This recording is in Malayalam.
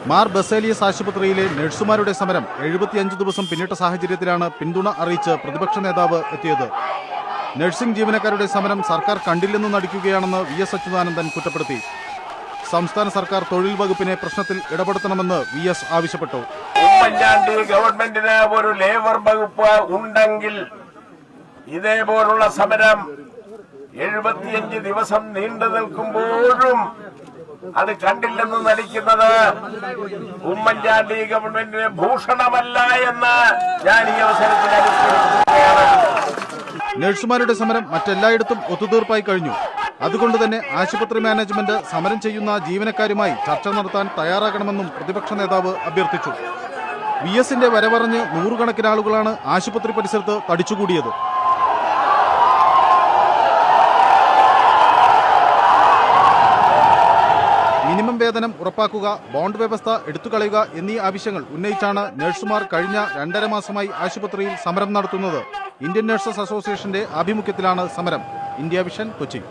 മാർ ബസേലിയസ് ആശുപത്രിയിലെ നഴ്സുമാരുടെ സമരം 75 ദിവസം പിന്നിട്ട സാഹചര്യത്തിലാണ് പിന്തുണ അറിയിച്ച് പ്രതിപക്ഷ നേതാവ് എത്തിയത്. നഴ്സിംഗ് ജീവനക്കാരുടെ സമരം സർക്കാർ കണ്ടില്ലെന്ന് നടിക്കുകയാണെന്ന് VS അച്യുതാനന്ദൻ കുറ്റപ്പെടുത്തി. സംസ്ഥാന സർക്കാർ തൊഴിൽ വകുപ്പിനെ പ്രശ്നത്തിൽ ഇടപെടുത്തണമെന്ന് VS ആവശ്യപ്പെട്ടു. ഉമ്മൻചാണ്ടി ഗവൺമെന്റിന് ഒരു ലേബർ വകുപ്പ് ഉണ്ടെങ്കിൽ ഇതേപോലുള്ള സമരം 75 ദിവസം നീണ്ടു നിൽക്കുമ്പോഴും അത് കണ്ടില്ലെന്ന് നടിക്കുന്നത് ഉമ്മൻചാണ്ടി ഗവൺമെന്റിന് ഭൂഷണമല്ല എന്ന് ഞാൻ ഈ അവസരത്തിൽ അനുസ്മരിക്കുകയാണ്. നഴ്സുമാരുടെ സമരം മറ്റെല്ലായിടത്തും ഒത്തുതീർപ്പായി കഴിഞ്ഞു. അതുകൊണ്ട് തന്നെ ആശുപത്രി മാനേജ്മെന്റ് സമരം ചെയ്യുന്ന ജീവനക്കാരുമായി ചർച്ച നടത്താൻ തയ്യാറാകണമെന്നും പ്രതിപക്ഷ നേതാവ് അഭ്യർത്ഥിച്ചു. VSന്റെ വരവറിഞ്ഞ് നൂറുകണക്കിന് ആളുകളാണ് ആശുപത്രി പരിസരത്ത് തടിച്ചുകൂടിയത്. മിനിമം വേതനം ഉറപ്പാക്കുക, ബോണ്ട് വ്യവസ്ഥ എടുത്തുകളയുക എന്നീ ആവശ്യങ്ങൾ ഉന്നയിച്ചാണ് നഴ്സുമാർ കഴിഞ്ഞ 2.5 മാസമായി ആശുപത്രിയിൽ സമരം നടത്തുന്നത്. ഇന്ത്യൻ നഴ്സസ് അസോസിയേഷന്റെ ആഭിമുഖ്യത്തിലാണ് സമരം. India vision, Kochi.